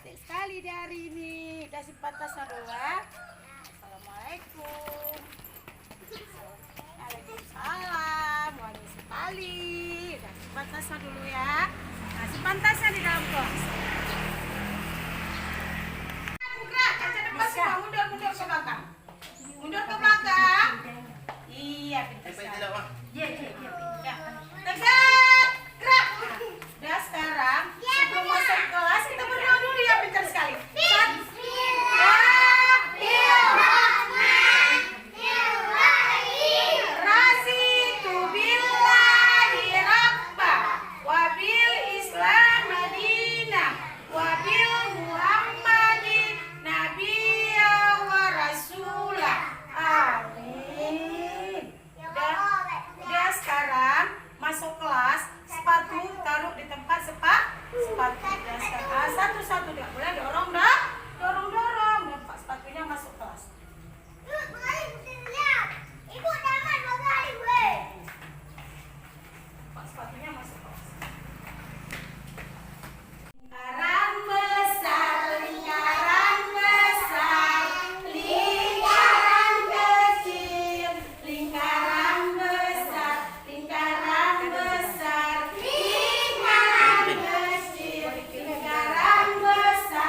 cantik sekali di hari ini. Kasih pantasnya dulu ya. Assalamualaikum. Waalaikumsalam. Wangi sekali. Kasih pantasnya dulu ya. Kasih pantasnya di dalam kelas. Gerak, kaca depan semua. Mundur ke belakang. Mundur ke belakang. Iya, pintar sekali. Iya. Tersat, gerak. Udah sekarang, sebelum masuk kelas kita berdoa dulu ya, pintar sekali. Masuk kelas, sepatu taruh di tempat sepatu. Satu-satu tidak boleh dorong Pak, sepatunya masuk kelas. Pak, sepatunya masuk kelas. Lingkaran besar, lingkaran kecil, lingkaran besar, lingkaran kecil, lingkaran besar.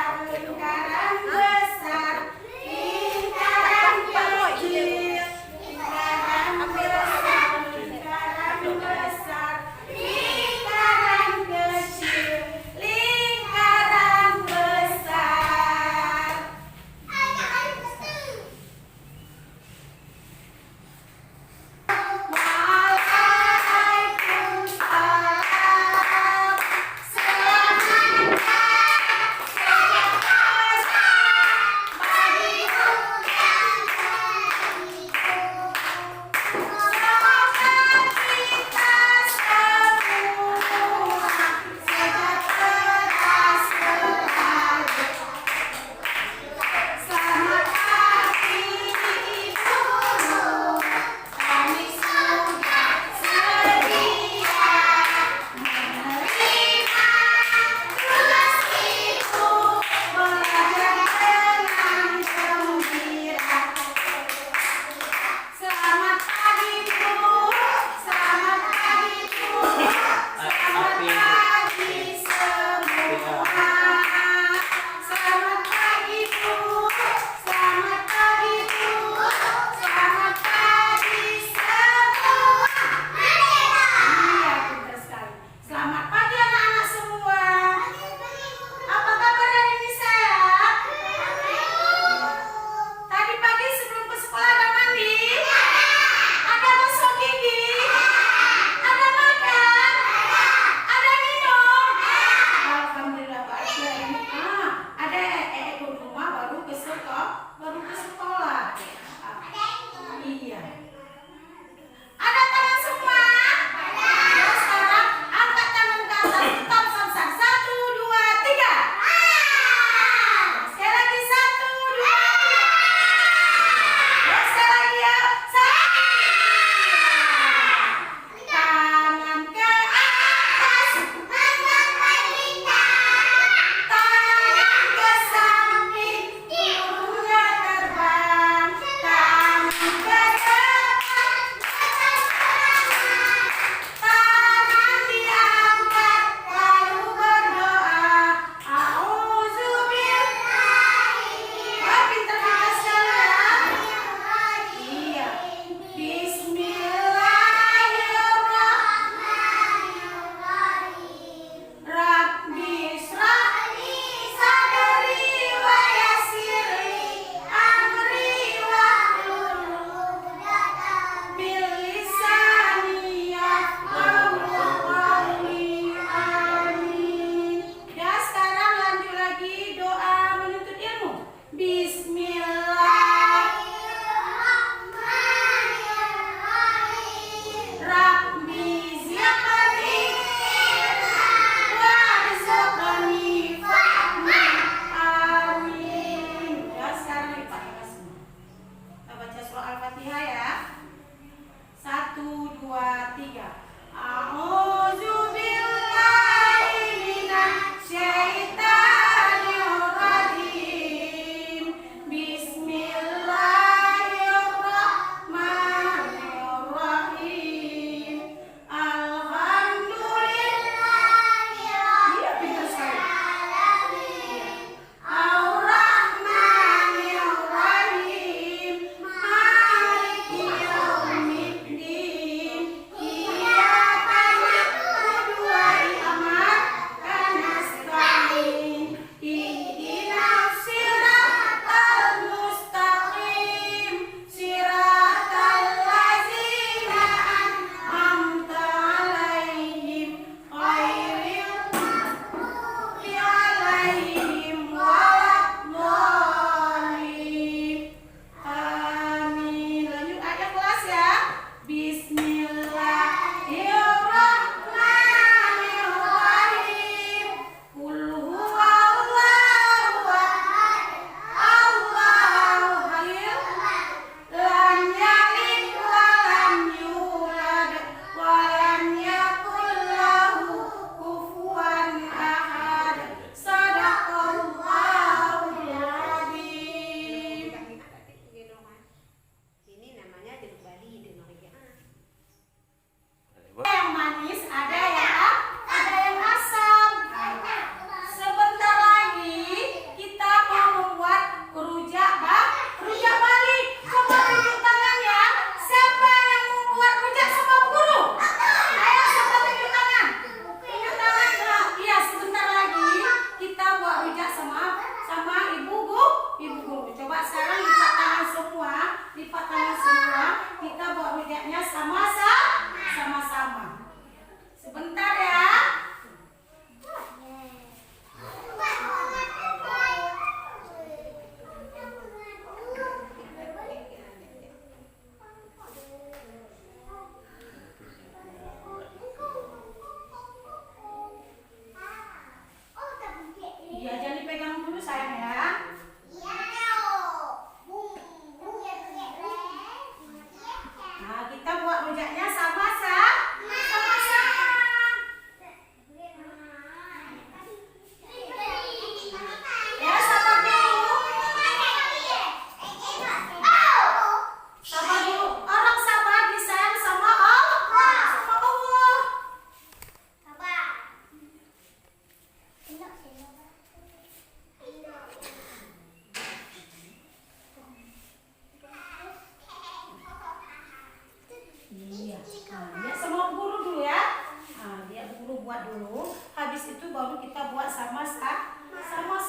baru kita buat sama-sama.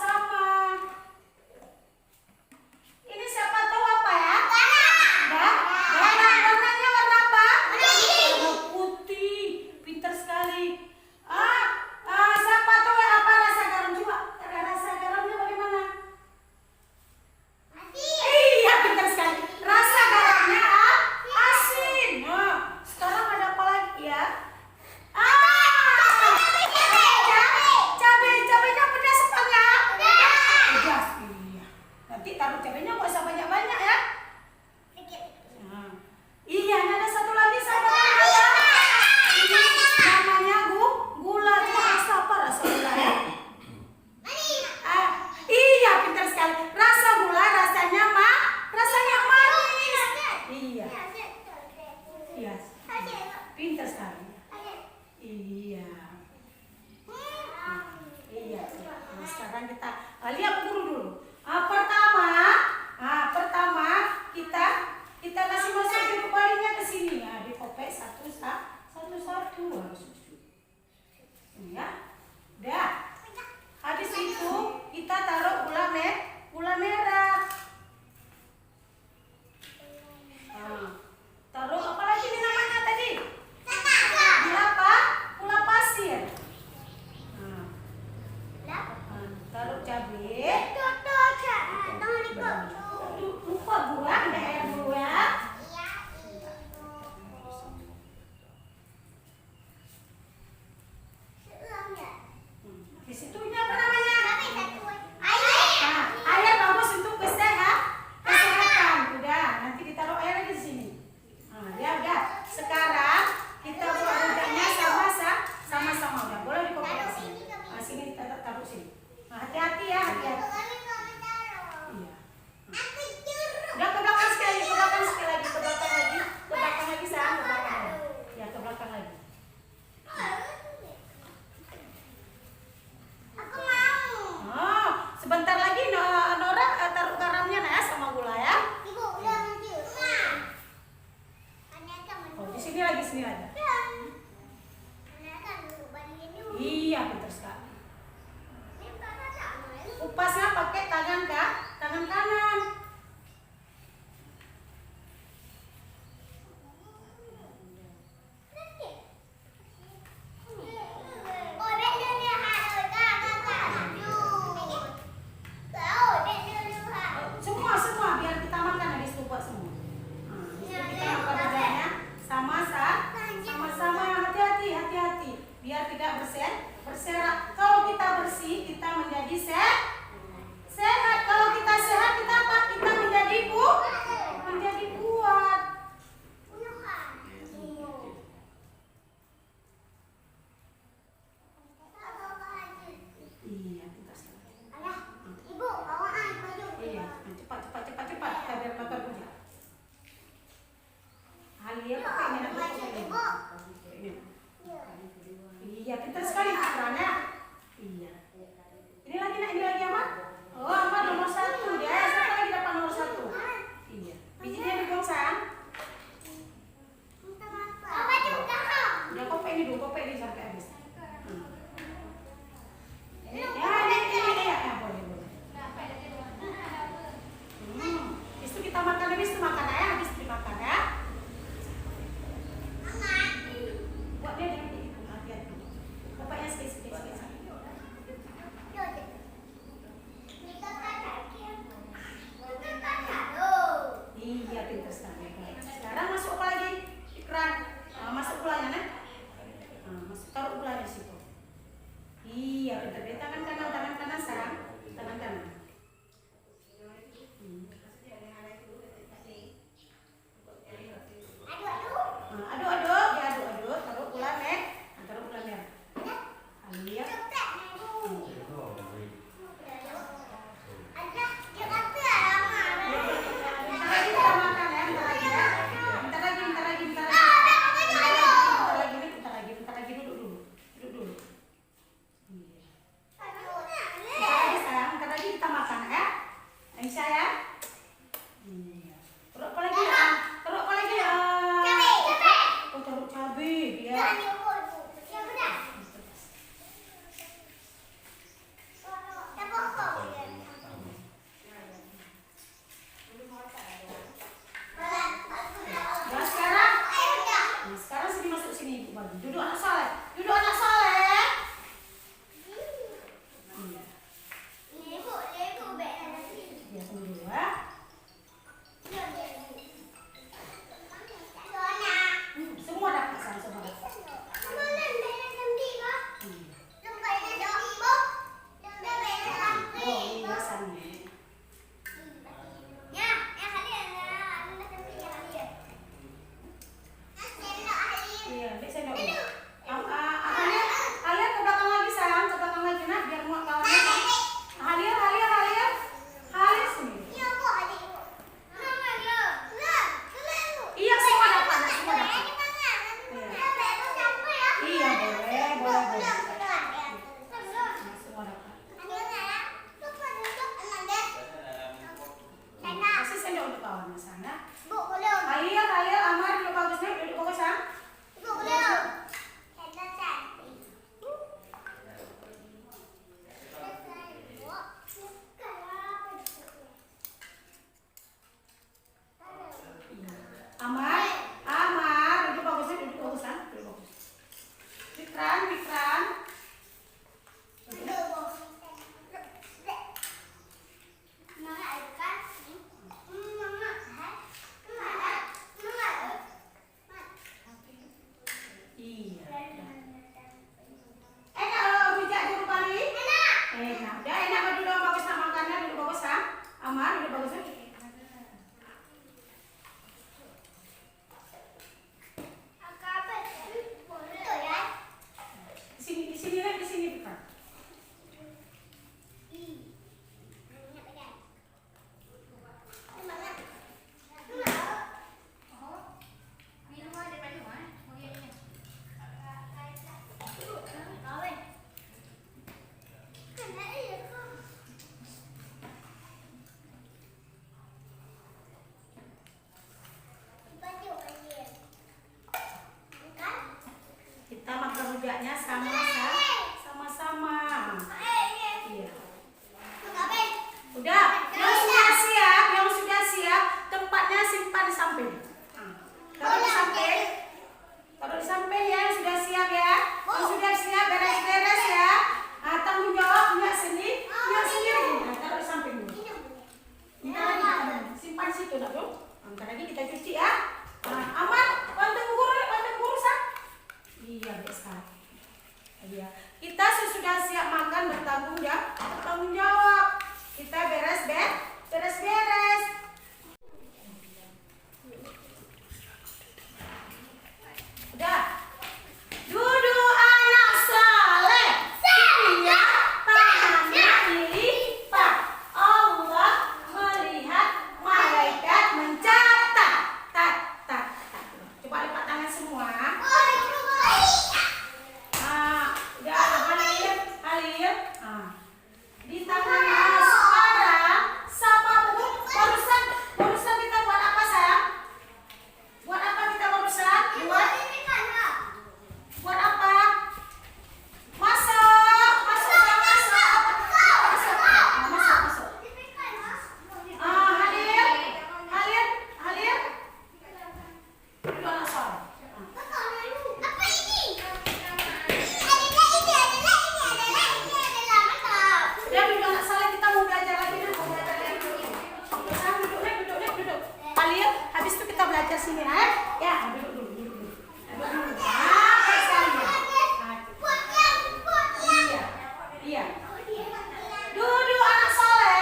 Ini siapa tahu apa ya? Garam. Warnanya warna apa? Warna putih. Pintar sekali. Siapa tahu apa rasa garam? Coba rasa garamnya bagaimana? Iya, pintar sekali. Rasa garamnya asin. Nah, sekarang ada apa lagi ya? Cabenya pedas apa enggak? Pedas. Iya. Nanti taruh cabenya nggak usah banyak-banyak ya. Nah. Iya, ini ada satu lagi sahabat ada. Ini namanya gula. Cuma rasa apa rasa gula ya? Iya, pintar sekali. Rasa gula rasanya manis. Iya. Iya. Pintar sekali. Iya. Iya. Nah, sekarang kita lihat dulu. Pertama kita kasih masuk di kepalanya ke sini ya, dikopek satu harus ini ya. Udah. Habis itu kita taruh gula merah. Taruh apa lagi nih namanya tadi? Gula apa? Gula pasir. Taruh cabai. Lupa gula, ada air dulu ya. Di situ ini apa namanya? Air bagus untuk kesehatan. Udah, nanti ditaruh air lagi di sini. Ya udah. Sekarang kita buat rujaknya sama-sama. Udah, boleh dikopek di sini. Sini kita taruh sini. Hati-hati ya, hati-hati. Iya. Udah ke belakang sekali lagi, ke belakang lagi sayang, ke belakang lagi. Ya, ke belakang lagi. Sebentar lagi Nora taruh garamnya ya sama gula ya. Di sini lagi. Iya, betul sekali. Kupasnya pakai tangan kanan. Semua biar kita makan habis itu buat semua. Kita makan sama-sama. Hati-hati biar tidak berserak. Kalau kita bersih kita menjadi sehat. Kalau kita sehat kita apa? Kita menjadi kuat. Iya, pintar sekali. Iya, cepat. Kita biar makan dulu. Alia pakai ini nak ini. Iya, pintar sekali perannya. Iya. Ini lagi apa? Apa nomor 1 ya? Siapa lagi dapat nomor 1? Iya. Bijinya dibuang sayang. Udah kopek ini dulu, kopek ini sampai habis. Ini ya, boleh. Habis itu kita makan, habis itu makan ya, habis itu makan ya. Buat dia hati-hati. Kopeknya sedikit. Iya, pintar sekali. Sekarang masuk apa lagi? Ikran. Masuk gulanya, nah. Taruh gulanya di situ. Iya, pintar. Tangan kanan sayang. Tangan kanan. Aduk. Taruh gula merah. Alia. Bentar lagi duduk dulu. Nah, di tangan sekarang sama barusan kita buat apa sayang? Buat apa kita barusan? Buat apa? Masuk. Halir. Duduk anak soleh. Ya duduk anak soleh, kita mau belajar lagi nih, duduk. Halir, habis itu kita belajar sini ya. Duduk dulu. Baik sekali ya. Iya. Duduk anak soleh.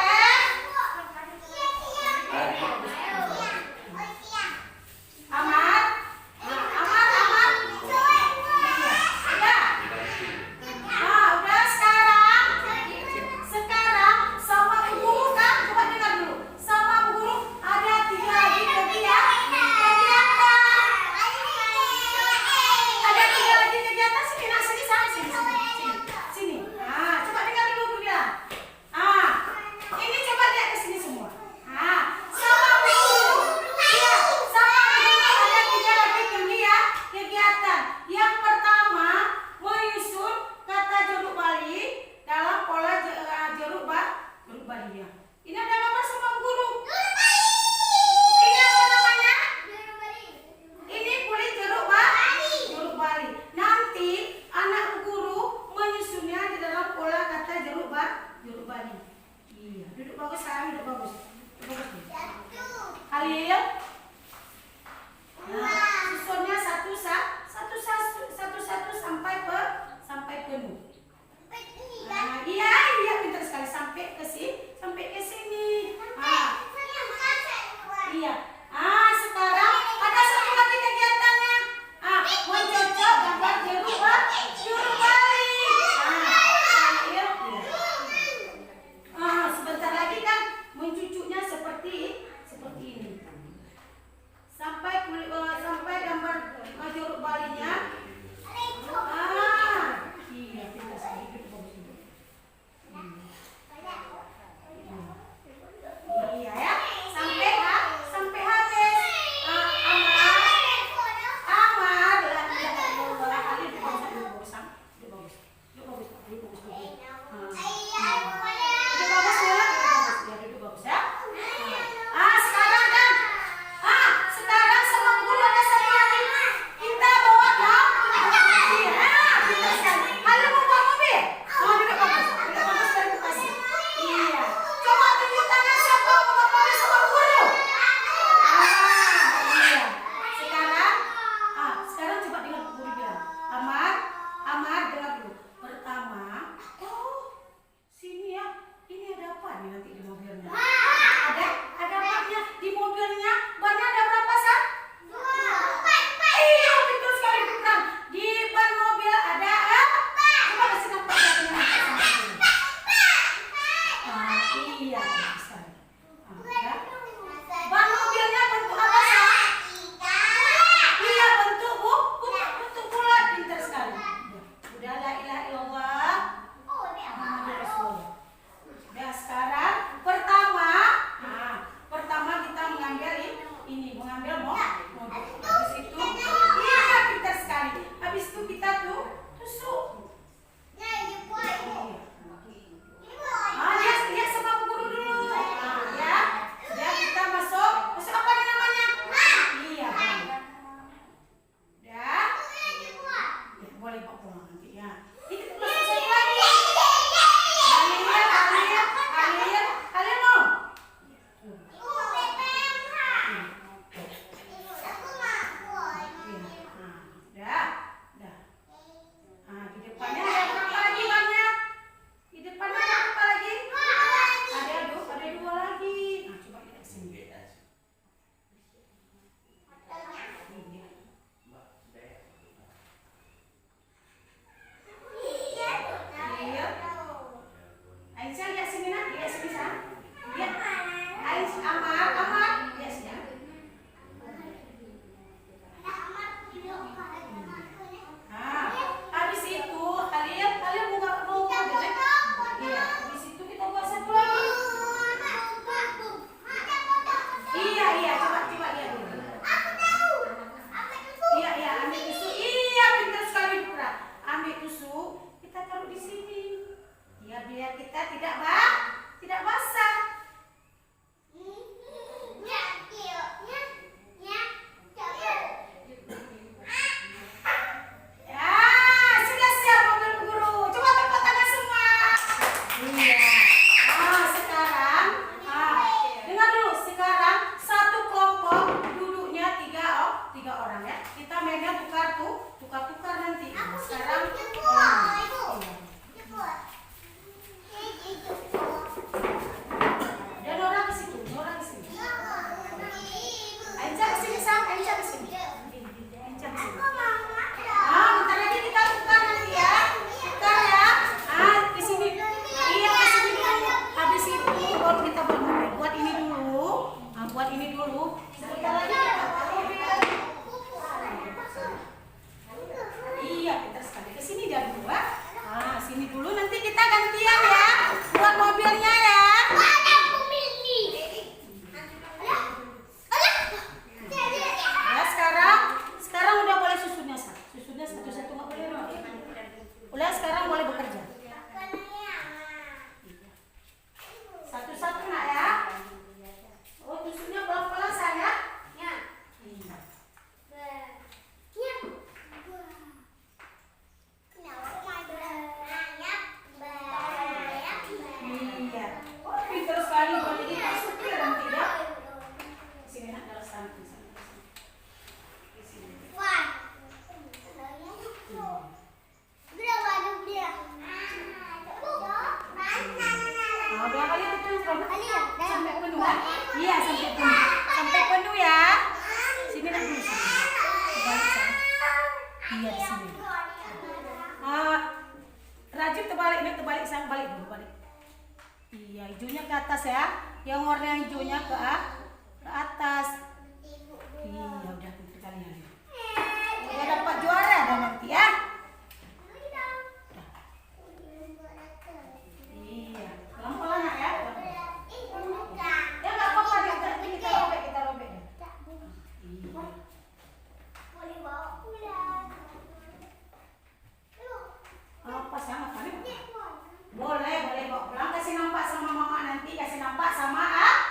Aman. Iya. Nah, udah sekarang sama Bu Guru kan? Coba dengar dulu. Sama Bu Guru ada 3 lagi kegiatan. Ada 3 lagi kegiatan sini. Nah, sini. Nah, coba dengar dulu Bu bilang. Ini coba lihat ke sini semua. Sama Bu Guru. Iya, sama Bu Guru ada 3 lagi kegiatan. Yang pertama, menyusun kata jeruk bali dalam pola jeruk bali ya. Ini ada gambar sama Bu Guru. Ini apa namanya? Ini kulit jeruk bali. Nanti anak Bu Guru menyusunnya di dalam pola kata jeruk bali. Iya, duduk bagus sayang, duduk bagus. Halil. Nah, susunnya satu sampai penuh. Nah, iya pintar sekali sampai ke sini. Iya. Sekarang ada satu lagi kegiatannya. Mencocok gambar jeruk bali. Sebentar lagi kan mencucuknya seperti ini. Sampai gambar jeruk balinya. Iya. udah kali itu sampai penuh. Iya, sampai penuh. Sampai penuh ya. Sini nak dulu sini. Balik sana. Iya di sini. Rajin terbalik, nih terbalik sang balik dulu balik. Iya, hijaunya ke atas ya. Yang warna hijaunya ke atas. Iya, udah pintar kalian. Udah dapat juara dah nanti ya. Iya, pelan-pelan nak ya. Ya nggak apa-apa, kita robek deh. Iya. Apa sama kali? Boleh bawa pulang, kasih nampak sama mama nanti, kasih nampak sama ayah.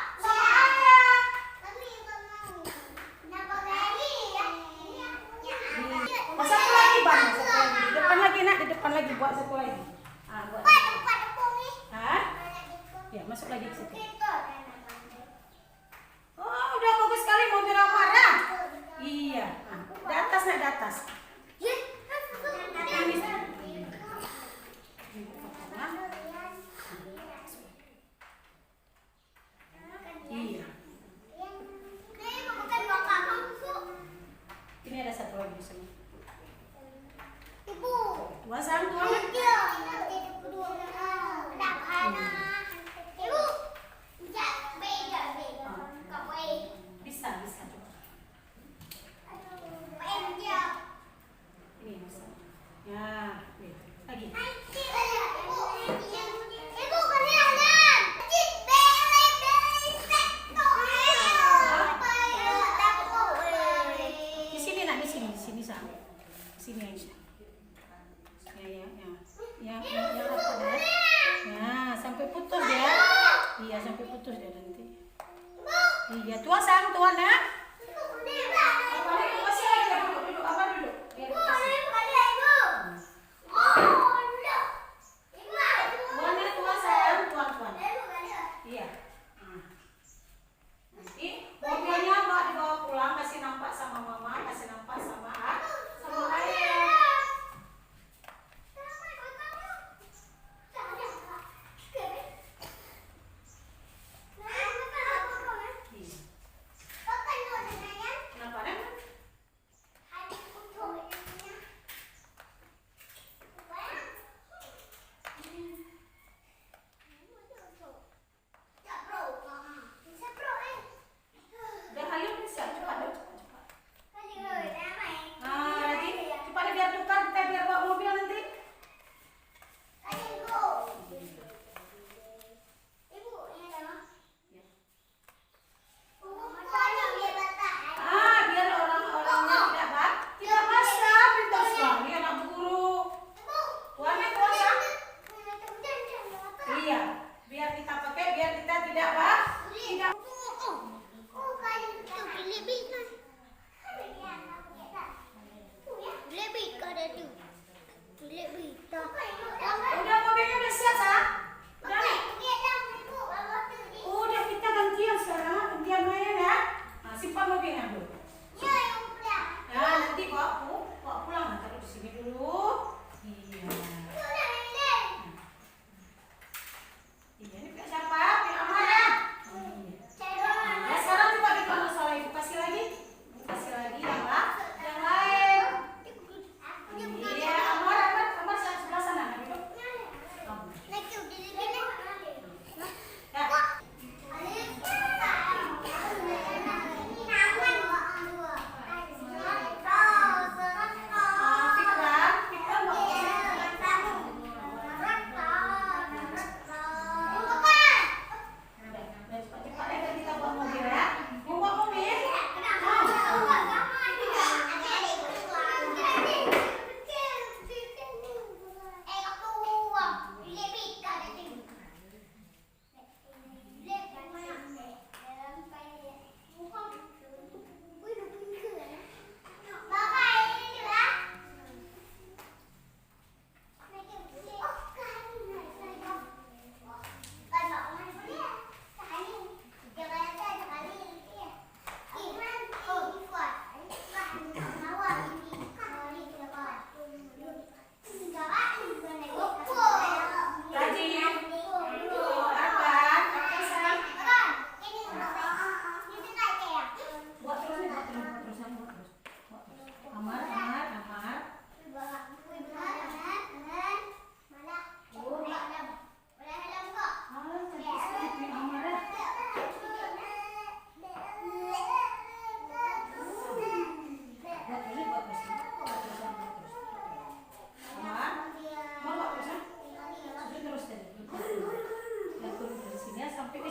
Satu lagi bang, di depan lagi nak, di depan lagi buat satu lagi. Buat. Hah? Ya masuk lagi ke situ. Oh udah bagus sekali, mau marah. Iya, di atas nak, di atas. Iya. Ini ada satu lagi di sini. Ibu. Tuan sang tuan. Ibu. Beda. Bisa coba. Ini bisa. Ya, lagi. Ibu kelihatan. Di sini nak, di sini sang. Di sini Aisyah. Ya, apa dah? Ya, sampai putus ya. Iya, sampai putus dia nanti. Iya, tuan sang, tuan ya. Duduk, apa duduk? Tuan sayang, tuan. Iya. Nanti mobilnya dibawa pulang, kasih nampak sama mama, kasih nampak sama ayah.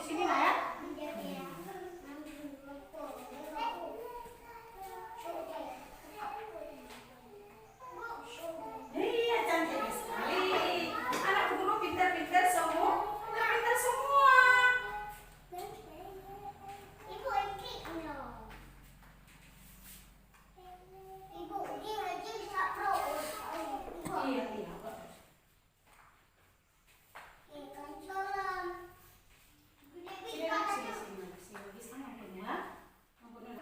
sini nak ya. Iya, cantik sekali. Anak guru pintar-pintar semua. Pintar-pintar semua. Ibu ikut no. Ibu dia lagi bisa pro. Iya, iya. Bagus. Ikan salam. Sini, Nak, sini, sini. Sini lagi sama Bun, ya. Bun.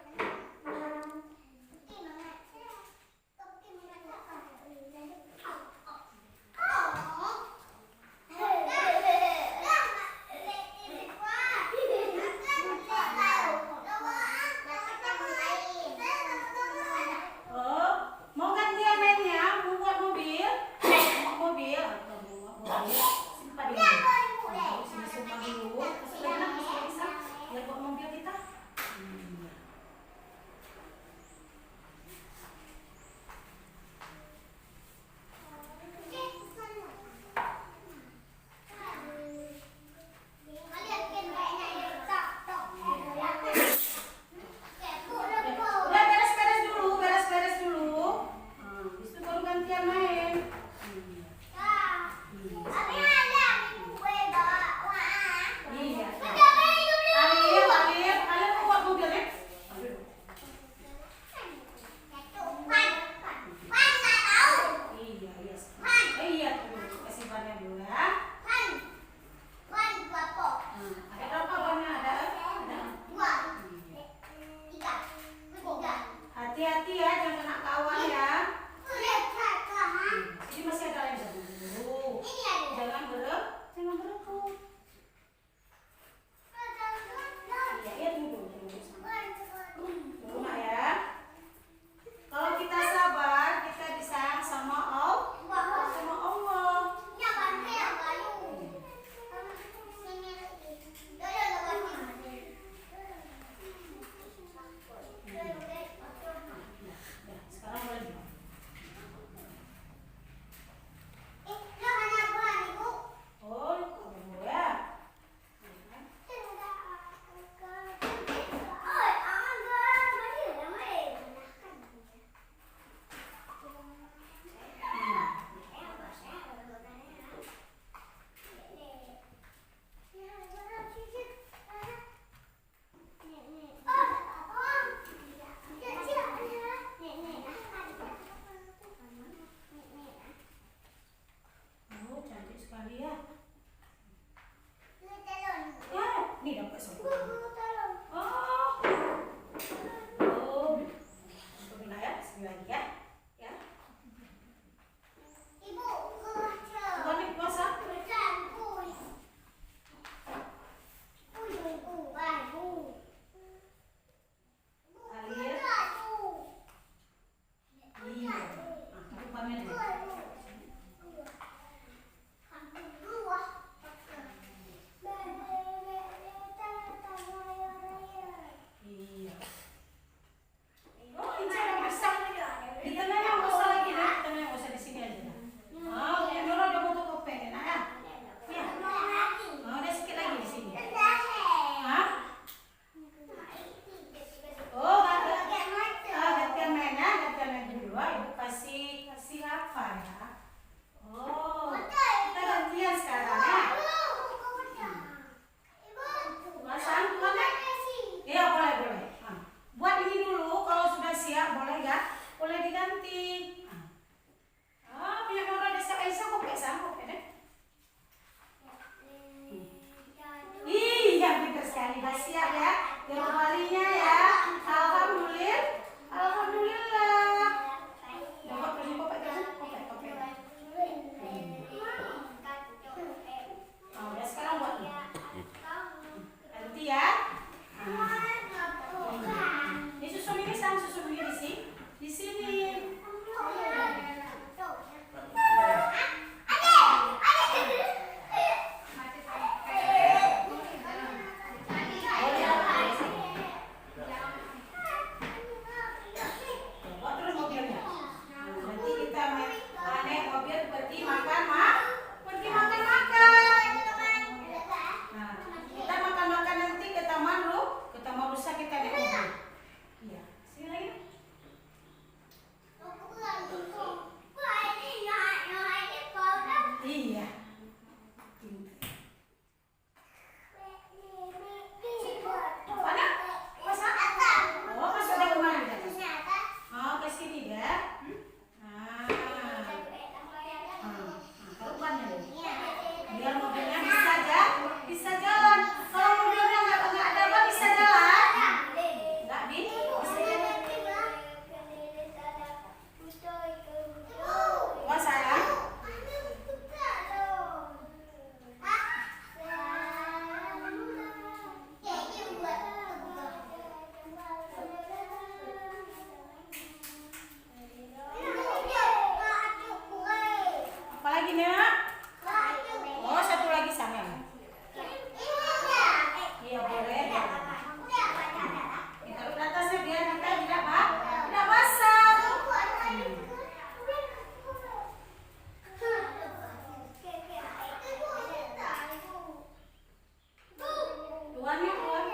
Oh, mau gantian mainnya? Mau buat mobil? Mau mobil? Atau mau buat mobil? Simpan dulu. Sini simpan dulu. Masuk lagi, Nak, masuk lagi, Sak. Biar buat mobil kita. Udah beres-beres dulu, beres-beres dulu. Habis itu baru gantian main. Iya. Alif mau buat mobil ya? Ambil. Iya, iya. Iya, tuh. Kasih bannya dulu ya. Ada berapa bannya? Ada? Iya. Hati-hati ya, jangan kena kawan ya. Ini masih ada yang dulu. Jangan berebut. Iya, iya tunggu. Tunggu, Nak, ya. Kalau kita sabar, kita disayang sama Allah. Ya, sekarang boleh. Oh, kamu ya. Oh, cantik sekali ya. Ini dapat semua. Oh. Oh. Tunggu ya, sini lagi ya. Ya. Bukan nih puasa. Alif. Iya. Aku pamer deh. Bisa jalan. Kalau mobilnya nggak ada apa bisa jalan? Nggak bisa. Wah sayang. Apalagi nak? Oh satu lagi sayang. Iya boleh. Ditaruh di atasnya biar kita tidak basah. Tuan ya tuan.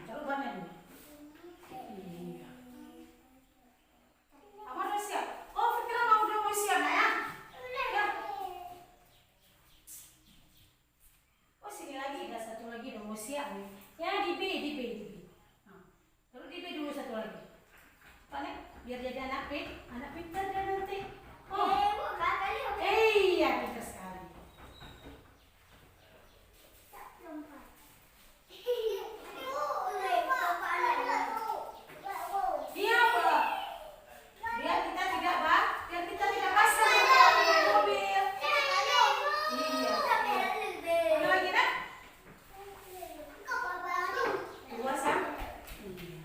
Taruh bannya dulu. Iya. Amar udah siap. Oh Fitra udah mau siap nak ya? Ya. Oh sini lagi ada satu lagi udah mau siap nih. Ya di B. Nah, taruh di B dulu satu lagi. Panik biar jadi anak pintar dia nanti. Oh. Iya pintar sekali. Iya apa? Biar kita tidak basah di mobil. Iya. Ada lagi nak? Dua sam. Iya.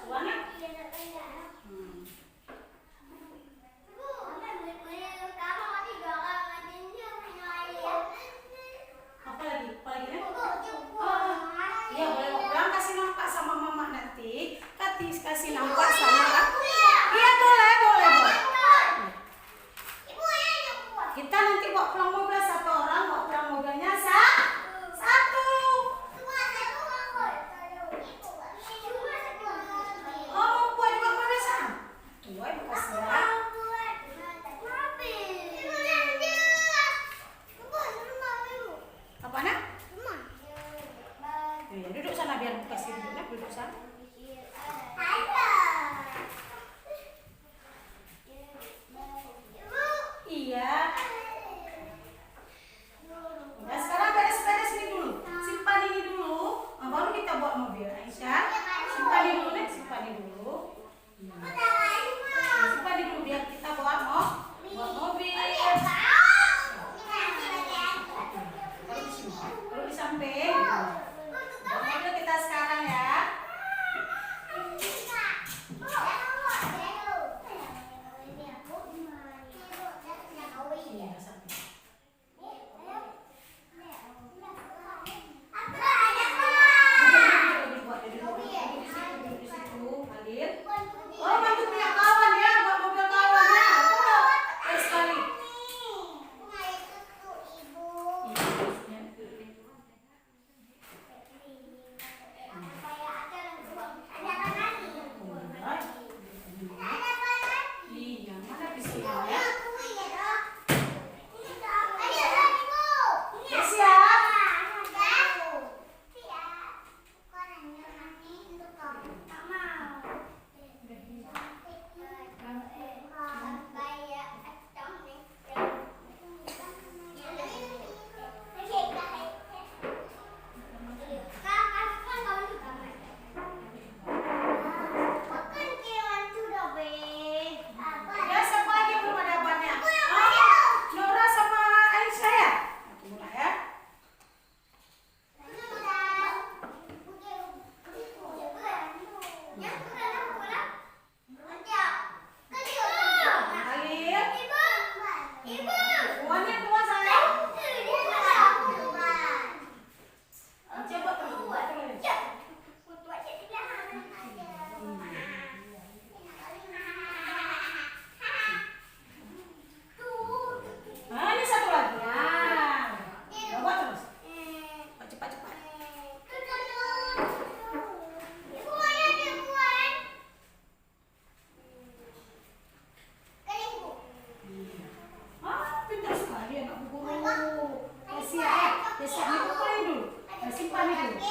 Tuan ya? Apa lagi nak? Oh, iya boleh mau pulang kasih nampak sama mama nanti. Kasih nampak sama. Iya boleh. Kita nanti bawa pulang mobil satu orang, bawa pulang mobilnya satu. Oh mau buat juga mobil sama. Tuh bekas ya. Apa nak? Ya, duduk sana biar kasih duduk sana. Iya. Udah sekarang beres-beres ini dulu. Simpan ini dulu. Nah, baru kita bawa mobil. Aisyah, simpan ini dulu nih, simpan ini dulu. Simpan ini dulu biar kita bawa mobil. Taruh di samping. Bawa mobil kita sekarang ya. Iya, samping. Duduk di situ, Halil. Oh, bantu punya kawan ya, buat mobil kawan ya. Baik sekali. Iya, mana bisa ya? Ya siap. Ya siapa lagi yang belum ada bannya? Nora sama Aisyah ya? Tunggu lah ya. Halil. Uangnya keluar sayang. Coba terus. Nah, ini satu lagi. Nah, bawa terus. Cepat. Pintar sekali anak guru. Ya siap ini simpan dulu.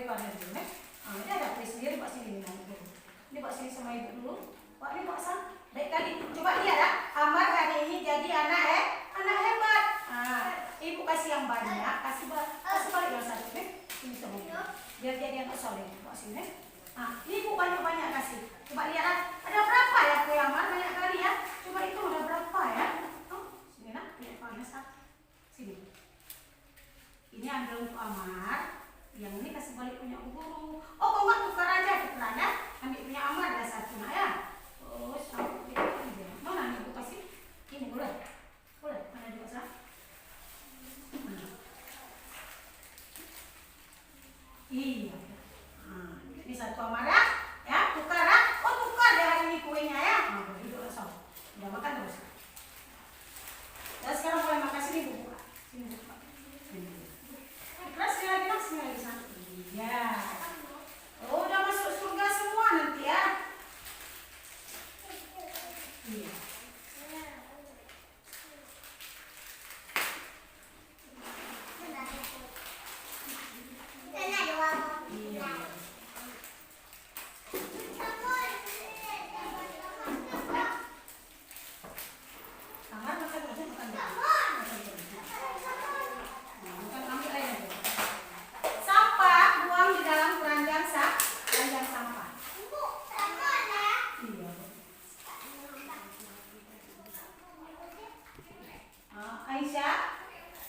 ikannya dulu ya. Ini ada kue sendiri, Pak sini dulu. Ini Pak sini sama ibu dulu. Pak ini Pak Sam. Baik kali. Coba lihat ya. Amar hari ini jadi anak hebat. Ibu kasih yang banyak, kasih balik yang satu ya. Ini sama ibu. Biar jadi anak soleh Pak sini. Ibu banyak kasih. Coba lihat ada berapa ya kue Amar, banyak kali ya. Coba itu ada berapa ya? Sini nak, lihat panas sini. Ini ambil untuk Amar. Yang ini kasih balik punya guru. Oh, kok nggak tukar aja, ambil punya Amar ada satu nak ya. Terus aku mana nih ibu kasih? Ini boleh, mana juga sah? Iya. Ini satu Amar ya, tukar ya. Oh tukar deh hari ini kuenya ya. Duduk langsung. Udah makan terus. Dan sekarang mulai makan sini bu. Sini bu. Keras sekali lagi sana. Iya. Oh, udah masuk surga semua nanti ya. Iya.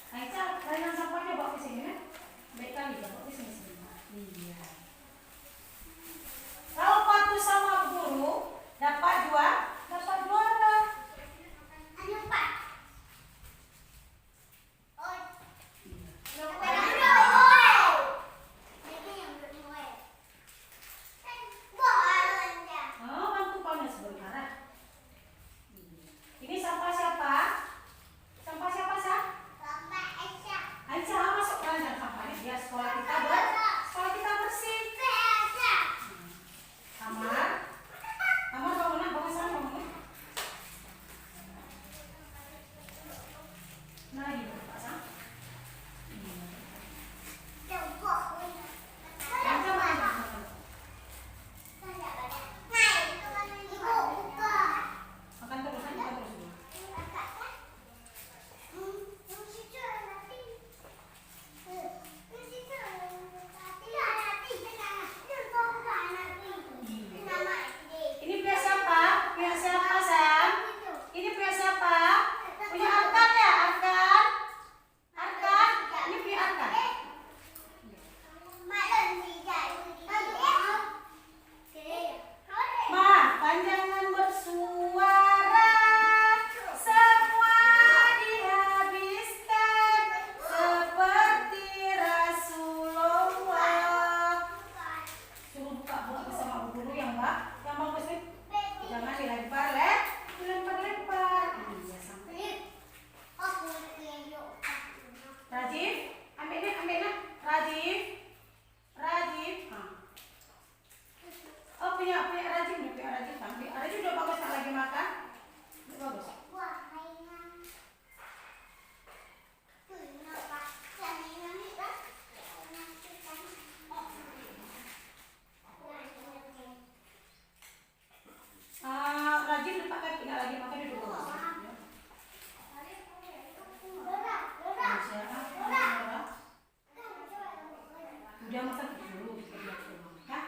Aisyah, kalian sampahnya bawa ke sini ya. Baik kali ya, bawa ke sini. Iya. Kalau patuh sama guru, dapat juara. Bantu panas sebentar. Ini sampah siapa? Aisyah masuk keranjang sampahnya. Biar sekolah kita bersih. Amar bangun sana bangun. Nah, ini Pak Sam. Makan terus. Ini punya siapa? Punya siapa, Sam? Ini punya siapa? Punya Arkan ya? Arkan? Ini punya Arkan? Ma, panjangan bersuara, semua dihabiskan seperti Rasulullah. Suruh buka sama guru yang bagus nih. Jangan dilempar. Iya sampai. Rajif, ambil nih. Rajif. Oh punya Rajif nih, ambil. Rajif udah bagus tak lagi makan? Udah bagus. Rajin lepas kaki nak lagi makan duduk bagus. Udah makan dulu. Ya.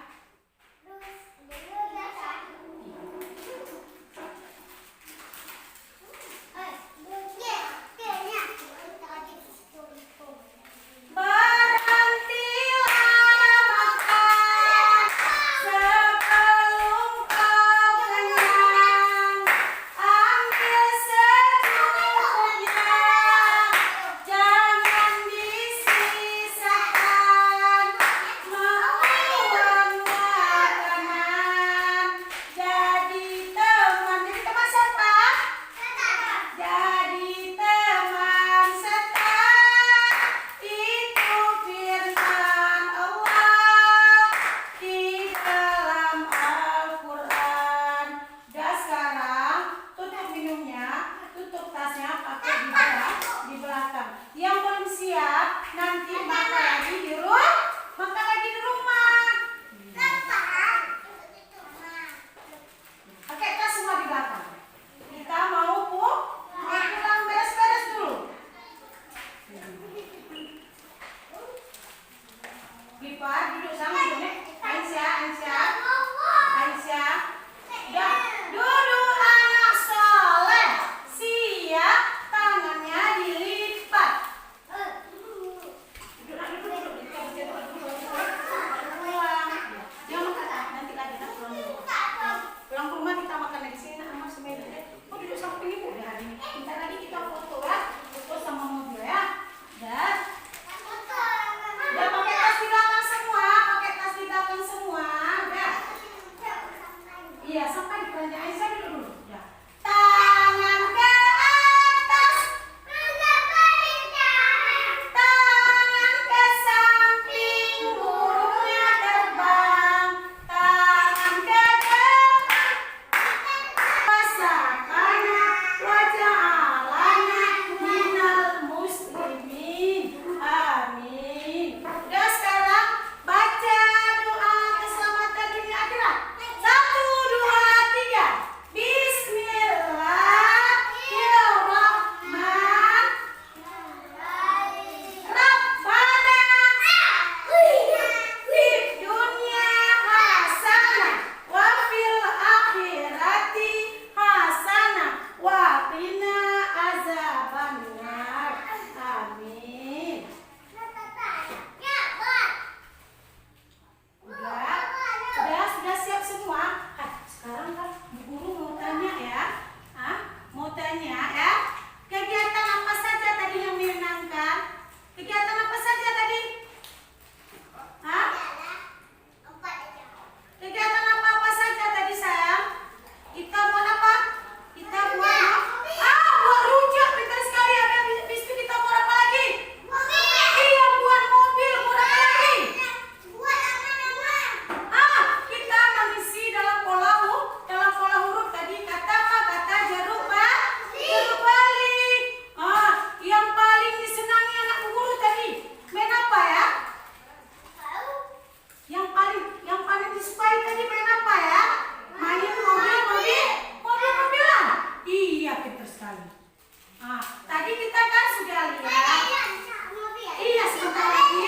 Yang belum siap nanti makan lagi di rumah. sekalian. Iya, sebentar lagi.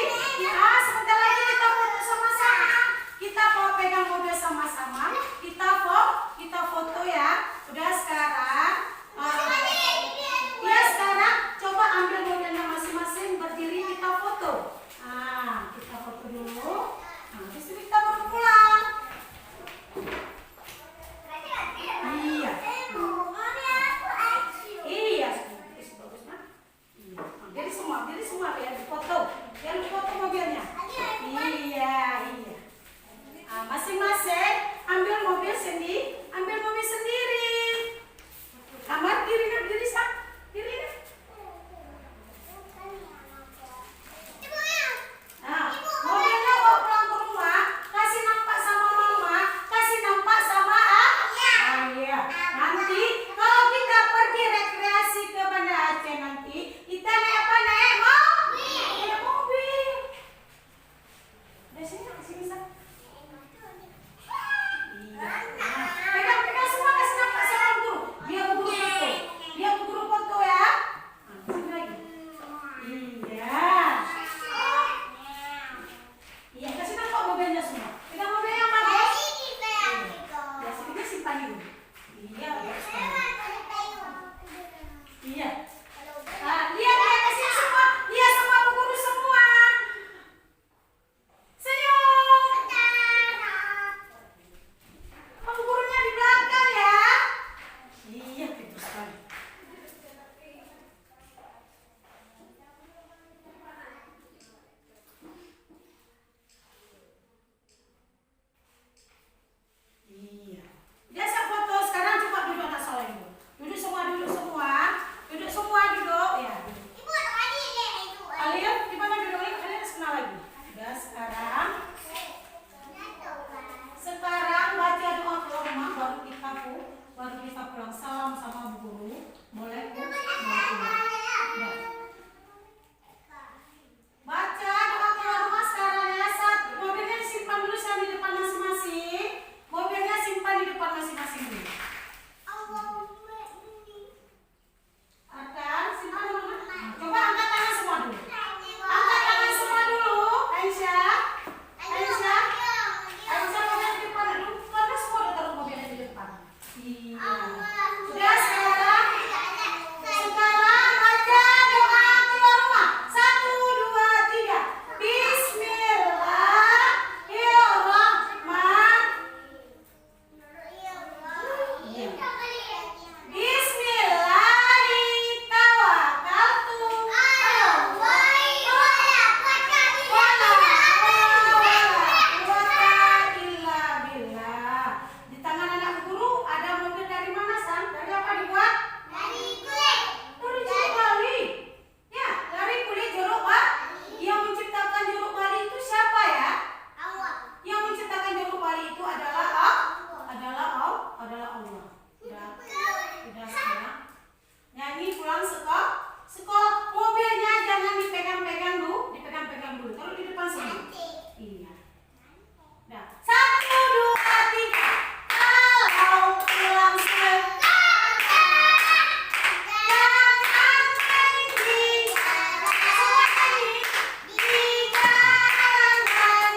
Sebentar lagi kita foto sama-sama. Kita mau pegang mobil sama-sama. Kita foto ya. Udah sekarang. Sekarang coba ambil mobilnya masing-masing, berdiri kita foto. Kita foto dulu. Habis itu kita baru pulang. Iya. Iya, bagus Mak. Jadi semua biar difoto. Biar difoto mobilnya. Iya. Masing-masing ambil mobil sendiri. Amar diri Sak. Diri. Mobilnya bawa pulang ke rumah, kasih nampak sama mama, kasih nampak sama ayah. Nanti kalau kita pergi rekreasi ke Banda Aceh nanti, kita naik apa? Naik mobil. Udah sini Sak. Pegang semua, kasih nampak sama guru. Biar guru foto ya. Sini lagi. Iya, kasih nampak mobilnya semua. Pegang mobil yang bagus. Ya, sini simpan dulu. Iya, bagus sekali. Iya. Lihat kasih semua. Lihat sama Bu Guru semua. Senyum. Bu Gurunya di belakang ya. Iya, pintar sekali. Iya. Biasa foto sekarang coba duduk anak soleh dulu. Duduk semua. Ya. Kalian di mana duduknya? Kalian harus kenal lagi. Udah sekarang baca doa ke rumah baru kita pulang salam sama Bu Guru. Boleh Bu? Ya. Baca doa ke rumah sekarang ya. Mobilnya disimpan dulu di depan masing-masing. Mobilnya simpan di depan masing-masing dulu. Akan simpan dulu. Coba angkat tangan semua dulu. Aisyah, mobilnya di depan dulu. Karena semua udah taruh mobilnya di depan. Iya. Sudah sekarang baca doa keluar rumah. 1, 2, 3. Di tangan anak guru ada mobil dari mana, San? Dari apa dibuat? Dari jeruk bali. Ya, dari kulit jeruk bali. Yang menciptakan jeruk bali itu siapa ya? Yang menciptakan jeruk bali itu adalah Allah. Udah sekarang. Nyanyi pulang sekolah. Mobilnya jangan dipegang-pegang dulu. Taruh di depan sini. Iya. Nah, 1, 2, 3. Kalau pulang sekolah, jangan main di jalanan.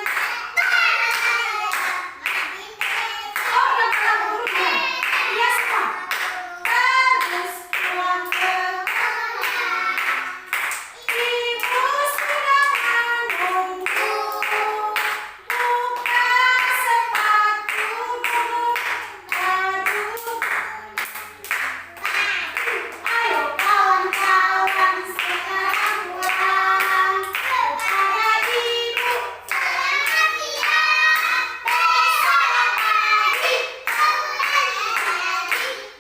Oh, yang pulang ke guru ya? Iya semua. Terus pulang ke ibu sudah menunggu. Buka sepatumu, aduh. Ayo kawan-kawan sekarang pulang kepada ibu. Selamat siang, besok pagi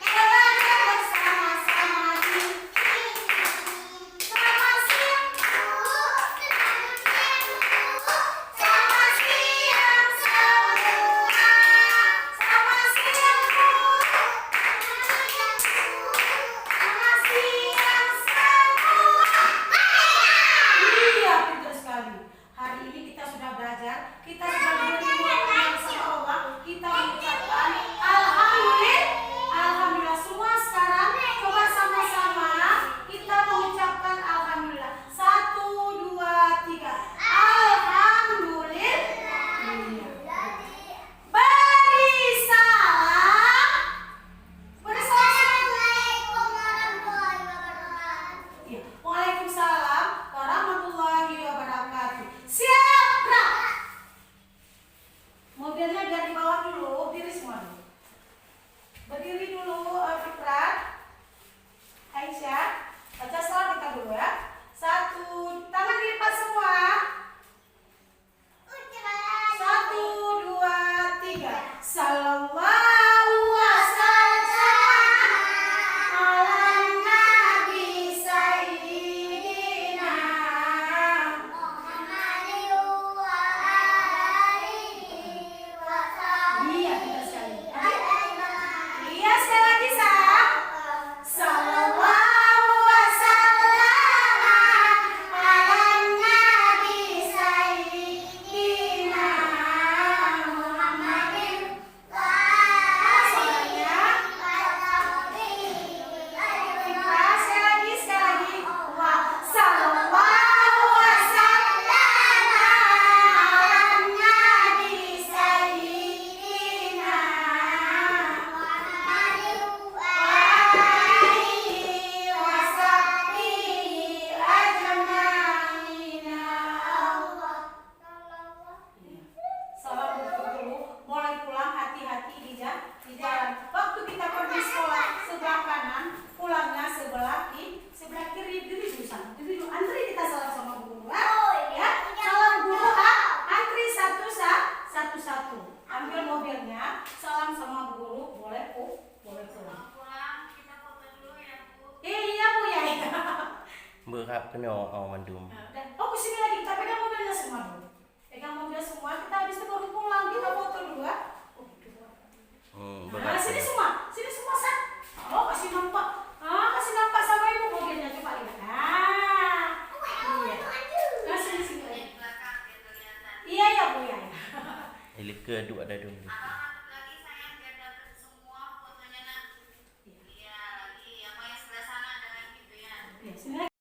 belajar bersama-sama di selamat siang Bu. Selamat siang semua. Selamat siang Bu. Selamat siang semua. Iya, pintar sekali. Hari ini kita sudah belajar, kita sudah diberi muatan sama Allah. Kita mengucapkan Alhamdulillah semua sekarang coba sama-sama kita mengucapkan Alhamdulillah. 1, tangan lipat semua. 1, 2, 3. Sallallahu wasallam ala nabi sayyidina. Iya, kita sekali. Iya, sekali lagi, Sa. Sallallahu wasallam ala nabi sayyidina Muhammadin. Soalnya kita sekali lagi. Wah, sallallahu wasallam ala nabi sayyidina Salam dulu, mulai pulang hati-hati di jalan. Waktu kita pergi sekolah sebelah kanan, pulangnya sebelah kiri dulu sana. Dulu antri kita salam sama guru. Ya, salam guru antri satu. Ambil mobilnya, salam sama guru, boleh pulang. Iya Bu ya. Buครับก็ไม่เอามันดู Oh kesini lagi, kita pegang mobilnya semua dulu. Pegang mobil semua, kita habis itu baru pulang, kita foto dulu ya. Oh gitu. Nah, sini semua, Sa. Oh kasih nampak sama ibu mobilnya, coba lihat. Iya. Nah sini lagi. Iya ya Bu ya. Ilika duk ada dulu.